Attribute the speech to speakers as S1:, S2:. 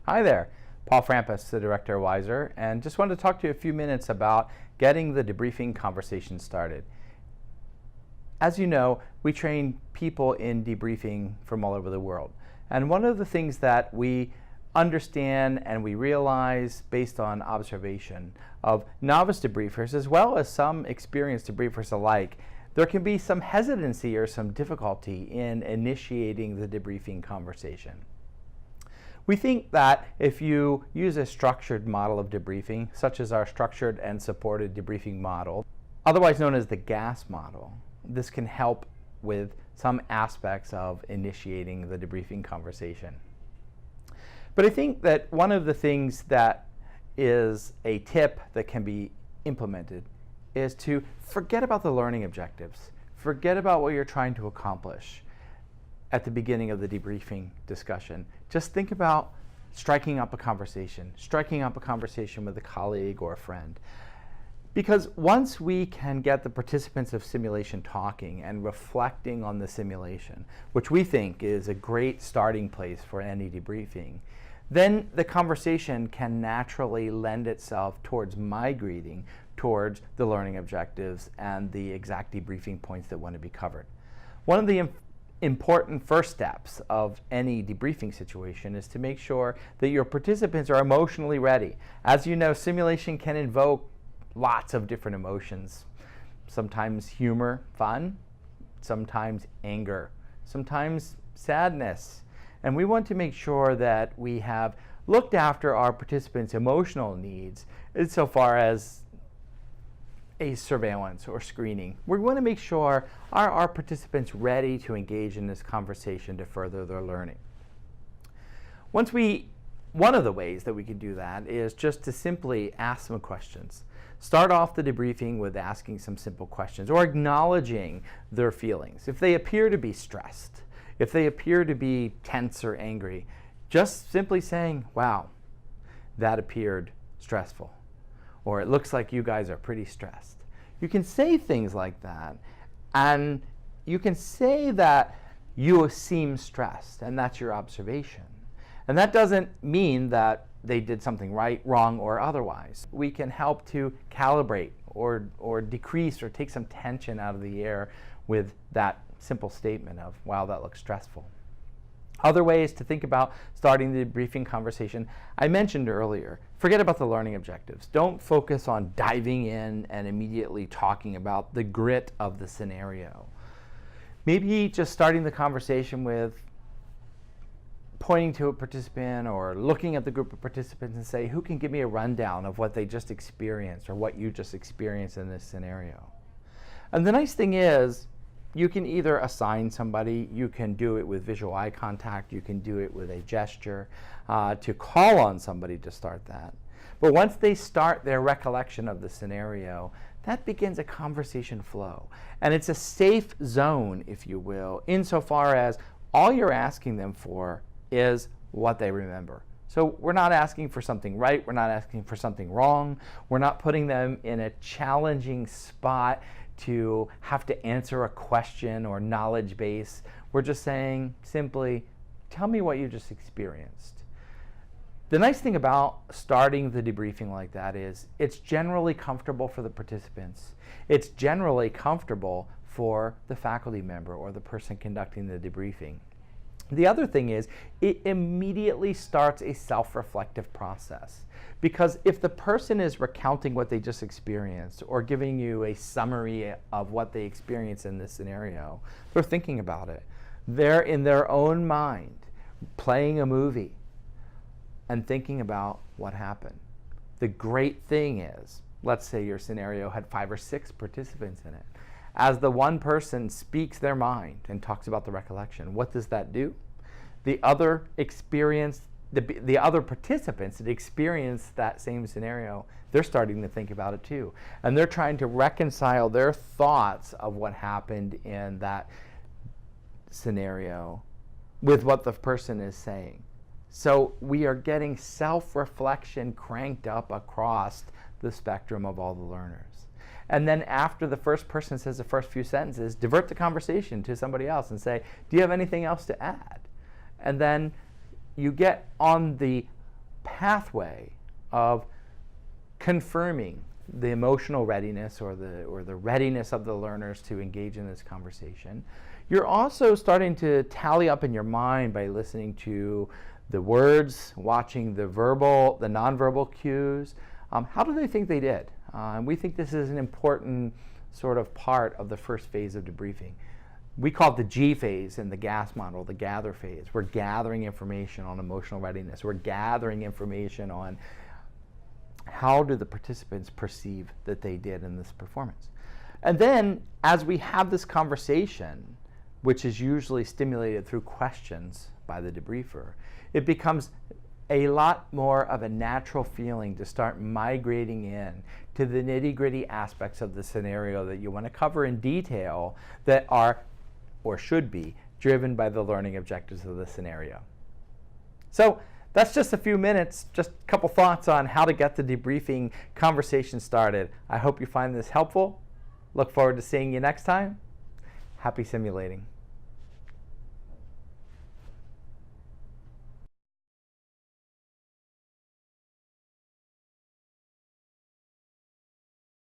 S1: Hi there, Paul Phrampus, the director of WISER, and just wanted to talk to you a few minutes about getting the debriefing conversation started. As you know, we train people in debriefing from all over the world. And one of the things that we understand and we realize based on observation of novice debriefers as well as some experienced debriefers alike, there can be some hesitancy or some difficulty in initiating the debriefing conversation. We think that if you use a structured model of debriefing, such as our structured and supported debriefing model, otherwise known as the GAS model, this can help with some aspects of initiating the debriefing conversation. But I think that one of the things that is a tip that can be implemented is to forget about the learning objectives. Forget about what you're trying to accomplish at the beginning of the debriefing discussion. Just think about striking up a conversation with a colleague or a friend. Because once we can get the participants of simulation talking and reflecting on the simulation, which we think is a great starting place for any debriefing, then the conversation can naturally lend itself towards migrating towards the learning objectives and the exact debriefing points that want to be covered. One of the important first steps of any debriefing situation is to make sure that your participants are emotionally ready. As you know, simulation can invoke lots of different emotions. Sometimes humor, fun, sometimes anger, sometimes sadness. And we want to make sure that we have looked after our participants' emotional needs insofar as a surveillance or screening. We want to make sure our participants ready to engage in this conversation to further their learning. One of the ways that we can do that is just to simply ask some questions. Start off the debriefing with asking some simple questions or acknowledging their feelings. If they appear to be stressed, if they appear to be tense or angry, just simply saying, wow, that appeared stressful. Or it looks like you guys are pretty stressed. You can say things like that, and you can say that you seem stressed, and that's your observation. And that doesn't mean that they did something right, wrong, or otherwise. We can help to calibrate or decrease or take some tension out of the air with that simple statement of, wow, that looks stressful. Other ways to think about starting the debriefing conversation, I mentioned earlier, forget about the learning objectives. Don't focus on diving in and immediately talking about the grit of the scenario. Maybe just starting the conversation with pointing to a participant or looking at the group of participants and say, who can give me a rundown of what they just experienced or what you just experienced in this scenario? And the nice thing is, you can either assign somebody, you can do it with visual eye contact, you can do it with a gesture to call on somebody to start that. But once they start their recollection of the scenario, that begins a conversation flow. And it's a safe zone, if you will, insofar as all you're asking them for is what they remember. So we're not asking for something right, we're not asking for something wrong, we're not putting them in a challenging spot to have to answer a question or knowledge base. We're just saying simply, tell me what you just experienced. The nice thing about starting the debriefing like that is it's generally comfortable for the participants. It's generally comfortable for the faculty member or the person conducting the debriefing. The other thing is it immediately starts a self-reflective process. Because if the person is recounting what they just experienced or giving you a summary of what they experienced in this scenario, they're thinking about it. They're in their own mind playing a movie and thinking about what happened. The great thing is, let's say your scenario had 5 or 6 participants in it. As the one person speaks their mind and talks about the recollection, what does that do? The other participants that experienced that same scenario, they're starting to think about it too. And they're trying to reconcile their thoughts of what happened in that scenario with what the person is saying. So we are getting self-reflection cranked up across the spectrum of all the learners. And then after the first person says the first few sentences, divert the conversation to somebody else and say, do you have anything else to add? And then you get on the pathway of confirming the emotional readiness or the readiness of the learners to engage in this conversation. You're also starting to tally up in your mind by listening to the words, watching the nonverbal cues. How do they think they did? And we think this is an important sort of part of the first phase of debriefing. We call it the G phase in the GAS model, the gather phase. We're gathering information on emotional readiness. We're gathering information on how do the participants perceive that they did in this performance. And then as we have this conversation, which is usually stimulated through questions by the debriefer, it becomes a lot more of a natural feeling to start migrating in to the nitty-gritty aspects of the scenario that you want to cover in detail that are, or should be, driven by the learning objectives of the scenario. So that's just a few minutes, just a couple thoughts on how to get the debriefing conversation started. I hope you find this helpful. Look forward to seeing you next time. Happy simulating.